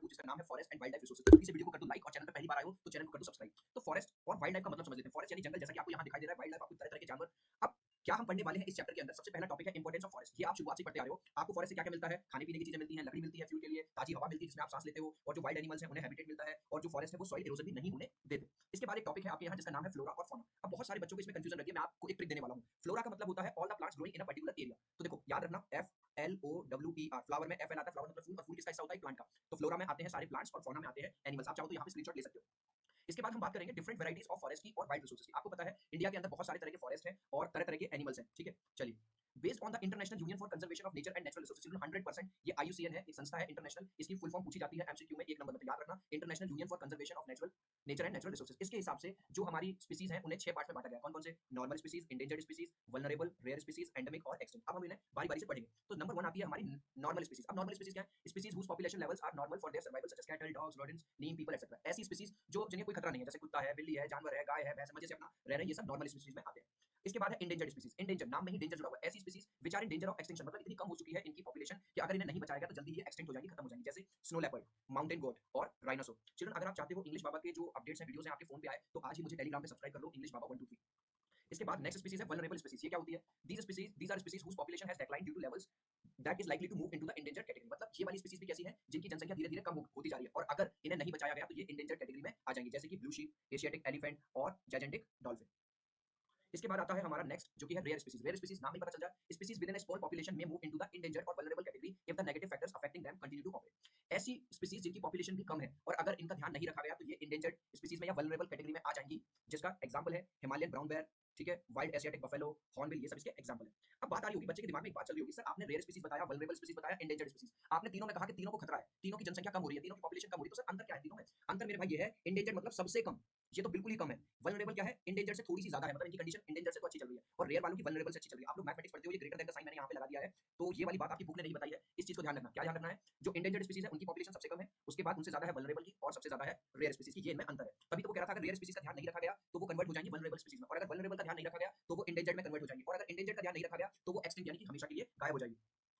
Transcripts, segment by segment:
जिसका नाम है forest and wild life resources. तो इस वीडियो को कर दो लाइक और चैनल पे पहली बार आए हो तो चैनल को कर दो सब्सक्राइब। तो फॉरेस्ट और वाइल्ड लाइफ का मतलब समझ लेते हैं। फॉरेस्ट यानी जंगल, जैसा कि आपको यहाँ दिखाई दे रहा है। वाइल्ड लाइफ आपको तरह तरह के जानवर। अब क्या हम पढ़ने वाले हैं इस चैप्टर के अंदर, सबसे पहला टॉपिक है इंपोर्टेंस ऑफ फॉरेस्ट। ये आप शुरुआत से पढ़ते आ रहे हो। आपको फॉरेस्ट से क्या क्या मिलता है? खाने पीने की चीजें मिलती हैं, लकड़ी मिलती है फ्यूल के लिए, ताजी हवा मिलती है जिसमें आप सांस लेते हो, और जो वाइल्ड एनिमल्स हैं उन्हें हैबिटेट मिलता है, और जो फॉरेस्ट है वो सॉइल इरोजन भी नहीं होने देते। इसके बाद एक टॉपिक है आपके यहाँ जिसका नाम है फ्लोरा और फौना। अब बहुत सारे बच्चों को इसमें कंफ्यूजन रहती है, मैं आपको एक ट्रिक देने वाला हूँ। फ्लोरा का मतलब होता है all the plants growing in a particular area. तो देखो याद रखना, FLOWER, फ्लावर में FL आता है, फ्लावर मतलब फूल, और फूल किसका हिस्सा होता है? प्लांट का। तो फ्लोरा में आते हैं सारे प्लांट्स और फौना में आते हैं एनिमल्स। आप चाहो तो यहाँ पे स्क्रीनशॉट ले सकते हो। इसके बाद हम बात करेंगे डिफरेंट वैराइटीज ऑफ फॉरेस्ट की और वाइल्ड रिसोर्सेज की। आपको पता है इंडिया के अंदर बहुत सारे तरह के फॉरेस्ट हैं और तरह तरह के एनिमल्स हैं, ठीक है। चलिए, based on the international union for conservation of nature and natural resources, 100%, ये IUCN है, एक संस्था है इंटरनेशनल। इसकी फुल फॉर्म पूछी जाती है एमसीक्यू में एक नंबर पर, याद रखना, international union for conservation of nature and natural resources. इसके हिसाब से जो हमारी स्पीसीज हैं उन्हें 6 पार्ट में बांटा गया। कौन कौन से? Normal species, endangered species, vulnerable, rare species, endemic और एक्सटिंक्ट। अब हम इन्हें बारी बारी से पढ़ेंगे। तो नंबर 1 आती है हमारी नॉर्मल स्पीसीज। अब नॉर्मल स्पीसीज क्या है? Species whose population levels are normal for their survival, such as cattle, dogs, rodents, neem, people etcetera. ऐसी स्पीसीज जो जिन्हें कोई खतरा नहीं है, जैसे कुत्ता है, बिल्ली है, जानवर है, गाय है, भैंस, मजे से अपना रह रहे हैं, ये सब नॉर्मल स्पीसीज में आते हैं। इसके बाद है इंडेंजर्ड स्पीसीज। इंडेंजर, नाम में ही डेंजर जुड़ा हुआ है। ऐसी species which are in danger of extinction, मतलब इतनी कम हो चुकी है इनकी पॉपुलेशन कि अगर इन्हें नहीं बचाया गया तो जल्दी ये एक्सटिंक्ट हो जाएंगी, खत्म हो जाएंगी, जैसे स्नो लेपर्ड, माउंटेन गोट और राइनोसोर। चिल्ड्रन, अगर आप चाहते हो इंग्लिश बाबा के जो अपडेट्स हैं, वीडियोस हैं, आपके फोन पे आए, तो आज ही मुझे टेलीग्राम पे सब्सक्राइब कर लो, इंग्लिश बाबा 123। इसके बाद नेक्स्ट स्पीसीज है वल्नरेबल स्पीसीज। ये क्या होती है? These are species whose population has declined due to levels that is likely to move into the endangered category. मतलब ये वाली स्पीसीज भी कैसी है? जिनकी जनसंख्या धीरे धीरे कम होती जा रही है, और अगर इन्हें नहीं बचाया गया तो ये इंडेंजर्ड कैटेगरी में आ जाएंगी, जैसे कि ब्लू शीप, एशियाटिक एलिफेंट और जायजेंटिक डॉल्फिन। इसके बाद आता है हमारा नेक्स्ट, जो कि है रेयर स्पीसीज। रेयर स्पीसीज नाम ही पता चल जाए, species within a small population में मूव इनटू द इंडेंजर्ड और vulnerable category if the negative factors affecting them continue to operate. ऐसी स्पीसीज जिनकी पॉपुलेशन भी कम है और अगर इनका ध्यान नहीं रखा गया तो ये इंडेंजर्ड स्पीसीज में या वल्नरेबल कैटेगरी में आ जाएंगी, जिसका एग्जांपल है हिमालयन ब्राउन बेयर, ठीक है, वाइल्ड एशियाटिक बफेलो, हॉर्नबिल, ये सब इसके एग्जांपल है। अब बात आ रही होगी बच्चे के दिमाग में, एक बात चल रही होगी, सर आपने रेयर स्पीसीज बताया, वल्नरेबल स्पीसीज बताया, इंडेंजर्ड स्पीसीज, आपने तीनों में कहा कि तीनों को खतरा है, तीनों की जनसंख्या कम हो रही है, तीनों की पॉपुलेशन कम हो रही है, तो सर अंतर क्या है तीनों में? अंतर मेरे भाई ये है, इंडेंजर्ड मतलब सबसे कम, ये तो बिल्कुल ही कम है। वल्नरेबल क्या है? इंडेंजर से थोड़ी सी ज्यादा है, मतलब इनकी कंडीशन इंडेंजर से तो अच्छी चल रही है, और रेयर वालों की वल्नरेबल से अच्छी चल रही है। आप लोग मैथमेटिक्स पढ़ते हो, ये ग्रेटर देन का साइन मैंने यहाँ पे लगा दिया है, तो ये वाली बात आपकी बुक ने नहीं बताई है, इस चीज को ध्यान रखना। क्या ध्यान रखना है? जो इंडेंजर्ड स्पीसीज है उनकी पॉपुलेशन सबसे कम है, उसके बाद उनसे ज्यादा है वल्नरेबल की, और सबसे ज्यादा है रेयर स्पीसीज की, ये इनमें अंतर है। तभी तो वो कह रहा था अगर रेयर स्पीसीज का ध्यान नहीं रखा गया तो वो कन्वर्ट हो जाएंगी वल्नरेबल स्पीसीज में, और अगर वल्नरेबल का ध्यान नहीं रखा गया तो वो इंडेंजर्ड में कन्वर्ट हो जाएंगी, और अगर इंडेंजर्ड का ध्यान नहीं रखा गया तो वो एक्सटिंक्ट यानी कि हमेशा के लिए गायब हो जाएगी।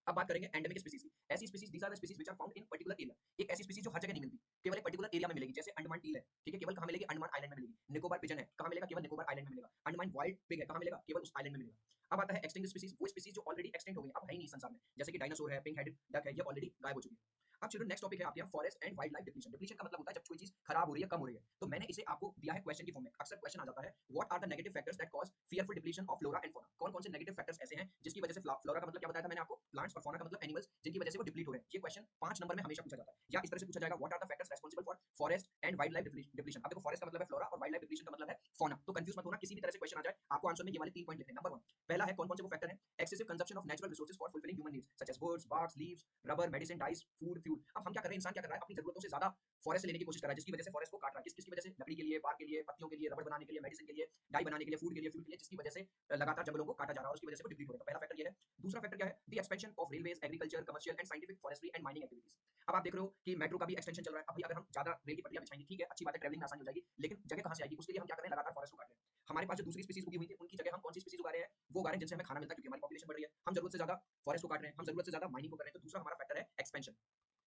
अब बात करेंगे एंडेमिक स्पीसीज की। ऐसी species, these are the species which are found in particular area. एक ऐसी स्पीसीज जो हर जगह नहीं मिलती, केवल एक पर्टिकुलर एरिया में मिलेगी, जैसे अंडमान टील है, ठीक है, केवल कहां मिलेगी? अंडमान आइलैंड में मिलेगी। निकोबार पिजन है, कहां मिलेगा? केवल निकोबार आइलैंड में मिलेगा। अंडमान वाइल्ड पिग है, कहां मिलेगा? केवल उस आइलैंड में मिलेगा। अब आता है एक्सटिंक्ट स्पीसीज, वो स्पीसीज जो ऑलरेडी एक्सटिंक्ट हो गई, अब है ही नहीं संसार में, जैसे कि डायनासोर है, पिंक हेडेड डक है, ये ऑलरेडी गायब हो चुकी है। अब चिल्ड्रन नेक्स्ट टॉपिक है आपके यहाँ forest and wildlife depletion. Depletion का मतलब होता है जब कोई चीज खराब हो रही है, कम हो रही है। तो मैंने इसे आपको दिया है क्वेश्चन की फॉर्म में, अक्सर क्वेश्चन आ जाता है, what are the negative factors that cause fearful depletion of flora and fauna. कौन कौन से नेगेटिव फैक्टर्स ऐसे हैं जिसकी वजह से फ्लोरा का मतलब क्या बताया था मैंने आपको? प्लांट्स, और फौना का मतलब एनिमल्स, जिनकी वजह से वो डिप्लीट हो रहे हैं। ये क्वेश्चन 5 नंबर में हमेशा पूछा जाता है, या इस तरह से पूछा जाएगा, what are the factors responsible for forest and wildlife depletion. अब देखो, फॉरेस्ट का मतलब है फ्लोरा और वाइल्ड लाइफ डिप्लीशन का मतलब है फौना, तो कंफ्यूज मत होना, किसी भी तरह से क्वेश्चन आ जाए आपको आंसर में ये वाले 3 पॉइंट लिखने हैं। नंबर 1, पहला है कौन कौन से वो फैक्टर हैं? Excessive consumption of natural resources for fulfilling human needs, such as woods, barks, leaves, rubber, medicine, dyes, food, fuel. अब हम क्या कर रहे हैं, इंसान क्या कर रहा है, अपनी जरूरतों से ज्यादा फॉरेस्ट लेने की कोशिश कर रहा है, जिसकी वजह से फॉरेस्ट को काट रहा है। किसकी वजह से? लकड़ी के लिए, बार के लिए, पत्तियों के लिए, रबर बनाने के लिए, मेडिसिन के लिए, डाई बनाने के लिए, फूड के लिए, फ्यूल के लिए, जिसकी वजह से लगातार जंगलों को काटा जा रहा है और उसकी वजह से वो डिप्लीट हो रहा है। तो पहला फैक्टर ये है। दूसरा फैक्टर क्या है? The expansion of railways, agriculture, commercial and scientific, forestry and mining activities. अब आप देख रहे हो कि मेट्रो का भी एक्सटेंशन चल रहा है। अभी अगर हम ज्यादा रेल की पटरियां बिछाएंगे, ठीक है, अच्छी बात है, ट्रैवलिंग में आसानी हो जाएगी, लेकिन जगह कहां से आएगी? उसके लिए हम क्या कर रहे हैं? लगातार फॉरेस्ट को काट रहे हैं। हमारे पास जो दूसरी स्पीसीज उगी हुई थी, उनकी जगह हम कौन सी स्पीसीज उगा रहे हैं? वो उगा रहे हैं जिनसे हमें खाना मिलता है, क्योंकि हमारी पॉपुलेशन बढ़ रही है। हम जरूरत से ज्यादा फॉरेस्ट को काट रहे हैं, हम जरूरत से ज्यादा माइनिंग को कर रहे हैं। तो दूसरा हमारा फैक्टर है एक्सपेंशन।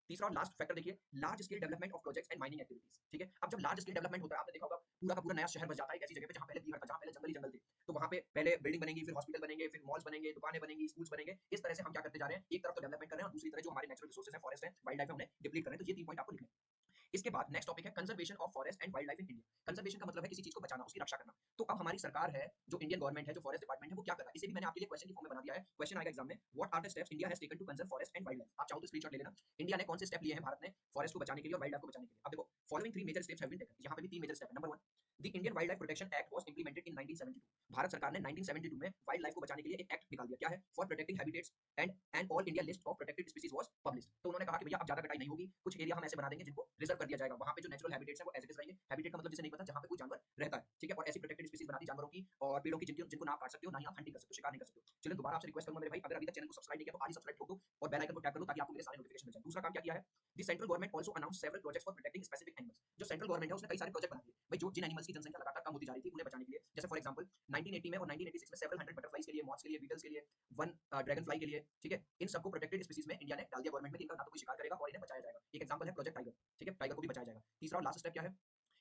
तीसरा और लास्ट फैक्टर देखिए, large scale development of projects and mining activities, ठीक है। अब जब लार्ज स्केल डेवलपमेंट होता है, आपने देखा होगा पूरा का पूरा नया शहर बस जाता है एक ऐसी जगह पे जहां पहले भीड़ था, जहां पहले जंगल ही जंगल थे, तो वहां पे पहले बिल्डिंग बनेगी, फिर हॉस्पिटल बनेंगे, फिर मॉल्स बनेंगे, दुकानें बनेंगी, स्कूल्स बनेंगे। इस तरह से हम क्या करते जा रहे हैं, एक तरफ तो डेवलपमेंट कर रहे हैं और दूसरी तरफ जो हमारे नेचुरल रिसोर्सेज है, फॉरेस्ट है, वाइल्ड लाइफ है, उन्हें डिप्लीट कर रहे हैं। तो ये 3 पॉइंट आपको लिखने हैं। इसके बाद नेक्स्ट टॉपिक है conservation of forest and wild life in India. Conservation का मतलब है किसी चीज को बचाना, उसकी रक्षा करना। तो अब हमारी सरकार है, जो इंडियन गवर्नमेंट है, जो फॉरेस्ट डिपार्टमेंट है, वो क्या कर रहा है, इसे भी मैंने आपके लिए क्वेश्चन की फॉर्म में बना दिया है। क्वेश्चन आएगा एग्जाम में, what are the steps India has taken to conserve forest and wildlife. आप चाहो तो स्क्रीनशॉट ले लेना, इंडिया ने कौन से स्टेप लिए हैं भारत ने फॉरेस्ट को बचाने के लिए और वाइल्ड लाइफ को बचाने के लिए। अब देखो, following 3 major steps have been taken, यहाँ पे भी 3 मेजर स्टेप है। Number 1, the Indian wildlife protection act was implemented in 1972। Bharat सरकार ने 1972 में वाइल्ड लाइफ को बचाने के लिए एक एक्ट निकाल दिया। क्या है? For protecting habitats and all India list of protected species was published. तो उन्होंने कहा कि भैया अब ज्यादा कटाई नहीं होगी, कुछ एरिया हम ऐसे बना देंगे जिनको रिजर्व कर दिया जाएगा, वहां पे जो नेचुरल हैबिटेट्स हैं वो एज इट इज रहेंगे। हैबिटेट का मतलब जिसे नहीं पता, जहां पे कोई जानवर रहता है, ठीक है, और ऐसी प्रोटेक्टेड स्पीसीज बना दी जानवरों की और पेड़ों की, जिनको ना आप काट सकते हो, ना ही आप हंटिंग कर सकते हो, शिकार नहीं कर सकते हो। चलो दोबारा आपसे रिक्वेस्ट करूंगा मेरे भाई, अगर अभी तक चैनल को सब्सक्राइब नहीं किया तो आज ही सब्सक्राइब ठोक दो और बेल आइकन को टैप कर दो ताकि आपको मेरे सारे नोटिफिकेशन मिल जाए। दूसरा काम क्या किया है? The central government also announce several projects for protecting specific animals. जो सेंट्रल गवर्नमेंट है उसने कई सारे प्रोजेक्ट बना दिए भाई, जो जिन एनिमल्स की जनसंख्या लगातार कम होती जा रही थी उन्हें बचाने के लिए। जैसे फॉर एग्जांपल 1980 में और 1986 में सेवरल हंड्रेड बटरफ्लाइज के लिए, मॉथ्स के लिए, बीटल्स के लिए, वन ड्रैगन फ्लाई के लिए, ठीक है, इन सबको प्रोटेक्टेड स्पीसीज में इंडिया ने डाल दिया गवर्नमेंट में कि इनका ना तो कोई शिकार करेगा और इन्हें बचाया जाएगा। एक एग्जांपल है प्रोजेक्ट टाइगर। ठीक है, टाइगर को भी बचाया जाएगा। तीसरा और लास्ट स्टेप क्या है?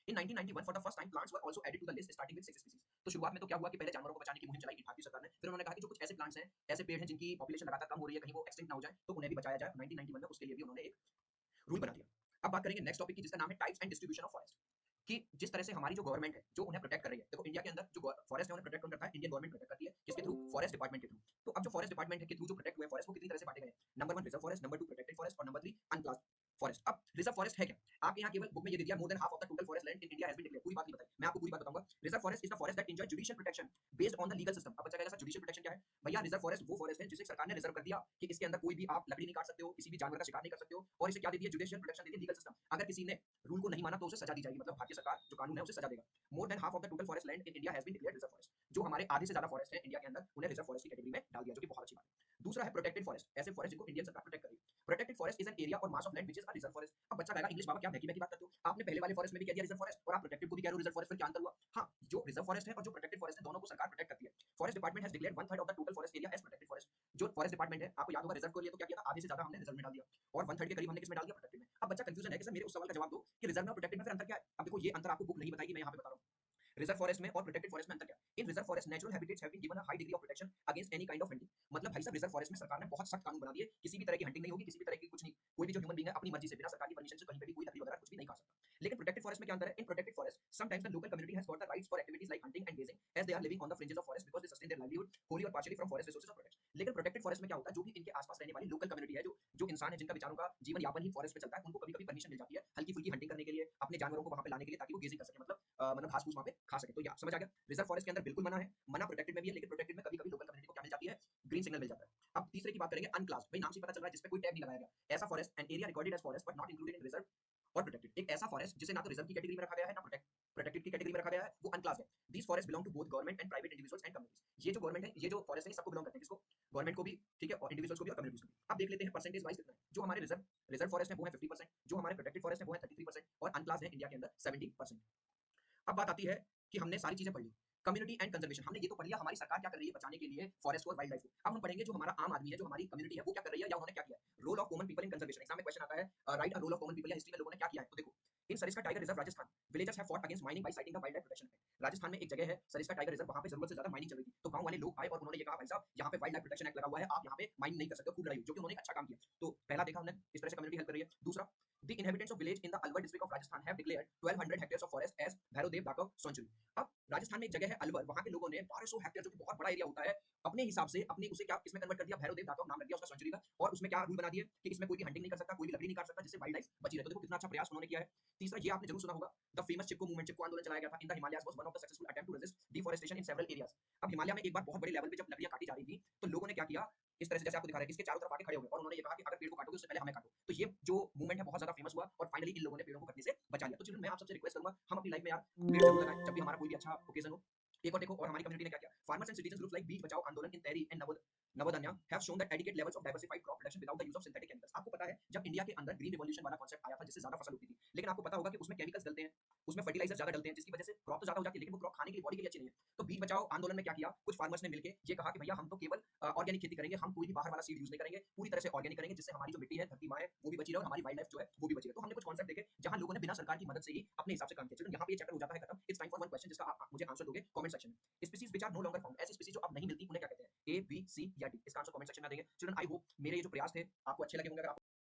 In 1991 for the first time plants were also added to the list starting with 6 species. तो शुरुआत में तो क्या हुआ कि पहले जानवरों को बचाने की मुहिम चलाई थी भारतीय सरकार ने, फिर उन्होंने कहा कि जो कुछ ऐसे प्लांट्स हैं, ऐसे पेड़ हैं जिनकी पॉपुलेशन लगातार कम हो रही है, कहीं वो एक्सटिंक्ट ना हो जाए, तो उन्हें भी बचाया जाए। 1991 में उसके लिए भी उन्होंने एक रूल बना दिया। अब बात करेंगे नेक्स्ट टॉपिक की, जिसका नाम है types and distribution of forest. कि जिस तरह से हमारी जो गवर्नमेंट है जो उन्हें प्रोटेक्ट कर रही है, देखो इंडिया के अंदर जो फॉरेस्ट है उन्हें प्रोटेक्ट कौन करता है? इंडियन गवर्नमेंट प्रोटेक्ट करती है। किसके थ्रू? फॉरेस्ट डिपार्टमेंट के थ्रू। तो अब जो फॉरेस्ट डिपार्टमेंट है के थ्रू जो प्रोटेक्ट हुए फॉरेस्ट वो कितनी तरह से बांटे गए हैं? Number 1 reserve forest, number 2 protected forest और नंबर 3 अनक्लास्ड फॉरेस्ट। अब रिजर्व फॉरेस्ट है क्या? आपके यहाँ केवल बुक में ये दे दिया more than half of the total forest land in India has been declared. पूरी बात नहीं बताई, मैं आपको पूरी बात बताऊंगा। Reserve forest is the forest that enjoy judicial protection based on the legal system. अब बच्चा कहेगा सर जुडिशियल प्रोटेक्शन क्या है? भैया रिजर्व फॉरेस्ट वो फॉरेस्ट है जिसे सरकार ने रिजर्व कर दिया कि इसके अंदर कोई भी आप लकड़ी नहीं काट सकते हो, किसी भी जानवर का शिकार नहीं कर सकते हो, और इसे क्या दे दिया? जुडिशियल प्रोटेक्शन दे दिया, लीगल सिस्टम। अगर किसी ने रूल को नहीं माना तो उसे सजा दी जाएगी, मतलब भारतीय सरकार जो कानून है उसे सजा देगा। More than half of the total forest land in India has been declared reserve forest. जो हमारे आधे से ज्यादा फॉरेस्ट है इंडिया के अंदर उन्हें रिजर्व फॉरेस्ट की कैटेगरी में डाल दिया, जो कि बहुत अच्छी बात है। दूसरा है प्रोटेक्टेड फॉरेस्ट, ऐसे फॉरेस्ट जिनको इंडियन सरकार प्रोटेक्ट कर रही है। Protected forest is an area or mass of land which is a reserve forest. अब बच्चा कहेगा इंग्लिश बाबा क्या भैकी भैकी बात करते हो? आपने पहले वाले फॉरेस्ट में भी कह दिया रिजर्व फॉरेस्ट और आप प्रोटेक्टेड को भी कह रहे हो रिजर्व फॉरेस्ट, फिर क्या अंतर हुआ? हाँ, जो रिजर्व फॉरेस्ट है और जो प्रोटेक्टेड फॉरेस्ट है दोनों को सरकार प्रोटेक्ट करती है। Forest department has declared 1/3 of the total forest area as protected forest. जो फॉरेस्ट डिपार्टमेंट है, आपको याद होगा रिजर्व को लिए तो क्या किया था? आधे से ज्यादा हमने रिजर्व में डाल दिया और 1/3 के करीब हमने किसमें डाल दिया? प्रोटेक्टेड में। अब बच्चा कंफ्यूजन है कि सर मेरे उस सवाल का जवाब दो कि रिजर्व में और प्रोटेक्टेड में फिर अंतर क्या है? अब देखो ये अंतर आपको बुक नहीं बताएगी, मैं यहाँ पे बता रहा हूँ। रिजर्व फॉरेस्ट में और प्रोटेक्टेड फॉरेस्ट में अंतर क्या है? In reserve forest natural habitats have been given a high degree of protection against any kind of hunting. मतलब भाई साहब रिजर्व फॉरेस्ट में सरकार ने बहुत सख्त कानून बना दिए, किसी भी तरह की हंटिंग नहीं होगी, किसी भी तरह की कुछ नहीं। कोई भी जो ह्यूमन बीइंग है अपनी मर्जी से बिना सरकार की परमिशन से कहीं पे भी कोई लकड़ी वगैरह कुछ भी नहीं खा सकता। लेकिन प्रोटेक्टेड फॉरेस्ट में क्या अंतर है? In protected forest sometimes the local community has got the rights for activities like hunting and grazing as they are living on the fringes of forest because they sustain their livelihood wholly or partially from forest resources of protection. लेकिन protected forest में क्या होता है? जो भी इनके आसपास रहने वाली लोकल कम्युनिटी है, जो इंसान है जिनका बेचारों का जीवन यापन ही फॉरेस्ट में चलता है, उनको कभी-कभी परमिशन मिल जाती है हल्की फुल्की हंटिंग करने के लिए, अपने जानवरों को वहां पे लाने के लिए ताकि वो गेजिंग कर सके, मतलब घास फूस वहां पे खा सके। तो या समझ आ गया? रिजर्व फॉरेस्ट के अंदर बिल्कुल मना है, मना प्रोटेक्टेड में भी है, लेकिन प्रोटेक्टेड में कभी-कभी लोकल कम्युनिटी को क्या मिल जाती है? ग्रीन सिग्नल मिल जाता है। अब तीसरे की बात करेंगे अनक्लास्ड। भाई नाम से पता चल रहा है जिसपे कोई टैग नहीं लगाया गया। ऐसा forest an area recorded as forest but not included in reserve और प्रोटेक्टेड। एक ऐसा फॉरेस्ट जिसे ना तो रिजर्व की कैटेगरी में रखा गया है ना प्रोटेक्टेड की कैटेगरी में रखा गया है, वो अनक्लास्ड है। These forest belong to both government and private individuals and communities. ये जो गवर्नमेंट है, ये जो फॉरेस्ट है, सबको बिलोंग करते हैं। किसको? गवर्नमेंट को भी, ठीक है, और इंडिविजुअल्स को भी और कम्युनिटीज को भी। अब देख लेते हैं परसेंटेज वाइज कितना है। जो हमारे रिजर्व रिजर्व फॉरेस्ट है वो है 50%, जो हमारे प्रोटेक्टेड फॉरेस्ट है वो है 33% और अनक्लास्ड है इंडिया के अंदर 70%। अब बात आती है कि हमने सारी चीजें पढ़ ली। कम्युनिटी एंड कंजर्वेशन हमने ये तो पढ़ लिया, हमारी सरकार क्या कर रही है बचाने के लिए फॉरेस्ट और वाइल्ड लाइफ को। अब हम पढ़ेंगे जो हमारा आम आदमी है, जो हमारी कम्युनिटी है, वो क्या कर रही है या उन्होंने क्या किया है। Role of common people in conservation. Exam में क्वेश्चन आता है write a role of common people, या हिस्ट्री में लोगों ने क्या किया है। तो देखो in Sariska tiger reserve Rajasthan villagers have fought against mining by citing the wildlife protection act. Rajasthan में एक जगह है सरिस्का टाइगर रिजर्व, वहां पे जरूरत से ज्यादा माइनिंग चल रही थी, तो गांव वाले लोग आए और उन्होंने ये कहा भाई साहब यहाँ पे वाइल्ड लाइफ प्रोटेक्शन एक्ट लगा हुआ है, आप यहाँ पे माइनिंग नहीं कर सकते हो। खूब लड़ाई हुई, जो कि उन्होंने एक अच्छा काम किया। तो पहला देखा हमने इस तरह से कम्युनिटी हेल्प कर रही है। दूसरा, the inhabitants of village in the Alwar district of Rajasthan have declared 1200 hectares of forest as Bhairavdev दाकव sanctuary। अब राजस्थान में एक जगह है अलवर, वहां के लोगों ने 1200 हेक्टेयर, जो कि बहुत बड़ा एरिया होता है, अपने हिसाब से अपने उसे क्या इसमें कन्वर्ट कर दिया, भैरवदेव दाकव नाम रख दिया उसका सेंचुरी का। और उसमें क्या रूल बना दिए कि इसमें कोई भी हंटिंग नहीं कर सकता, कोई भी लकड़ी नहीं काट सकता, जिससे वाइल्ड लाइफ बची रहे। तो देखो कितना अच्छा प्रयास उन्होंने किया है। तीसरा, ये आपने जरूर सुना होगा, the famous Chipko movement, Chipko आंदोलन चलाया गया था in the Himalayas was one of the successful attempt to resist deforestation in several areas. अब हिमालय में एक बार बहुत बड़े लेवल पे जब लकड़ियां काटी जा रही थी, तो लोगों ने क्या किया, इस तरह से जैसे आपको दिखा रहे हैं, इसके चारों तरफ आके खड़े हो गए और उन्होंने ये कहा कि अगर पेड़ को काटोगे उससे पहले हमें काटो। तो ये जो मूवमेंट है बहुत ज्यादा फेमस हुआ और फाइनली इन लोगों ने पेड़ों को कटने से बचा लिया। तो चिल्ड्रन मैं आप सबसे रिक्वेस्ट करूंगा, हम अपनी लाइफ में यार पेड़ जरूर लगाएं जब भी हमारा कोई भी अच्छा ओकेजन हो। एक और देखो, और हमारी कम्युनिटी ने क्या किया, farmers and citizens groups like Beej Bachao Andolan in Tehri and Navdanya have shown that adequate levels of diversified crop production without the use of synthetic chemicals. आपको पता है जब इंडिया के अंदर ग्रीन रिवॉल्यूशन वाला कांसेप्ट आया था जिससे ज्यादा फसल होती थी, लेकिन आपको पता होगा कि उसमें केमिकल्स डलते हैं, उसमें फर्टिलाइजर ज्यादा डलते हैं, जिसकी वजह से क्रॉप तो ज्यादा हो जाती है लेकिन वो क्रॉप खाने के लिए बॉडी के लिए अच्छी नहीं है। तो बीज बचाओ आंदोलन में क्या किया, कुछ फार्मर्स ने मिलकर ये कहा कि भैया हम तो केवल ऑर्गेनिक खेती करेंगे, हम कोई भी बाहर वाला सीड यूज नहीं करेंगे, पूरी तरह से ऑर्गेनिक करेंगे, जिससे हमारी जो मिट्टी है, धरती माँ है, वो भी बची रहे और हमारी वाइल्ड लाइफ जो है वो भी बची रहे। तो हमने कुछ कॉन्सेप्ट देखे जहां लोगों ने बिना सरकार की मदद से ही अपने हिसाब से काम किया। चिल्ड्रन यहाँ पे ये चैप्टर हो जाता है खत्म। It's time for one question जिसका आप मुझे आंसर दोगे कमेंट सेक्शन में। Species which are no longer found, ऐसी स्पीशीज जो अब नहीं मिलती उन्हें क्या कहते हैं? ए, बी, सी या डी? इसका आंसर कमेंट सेक्शन में देंगे। चिल्ड्रन आई होप मेरे ये जो प्रयास थे आपको अच्छे लगे होंगे। अगर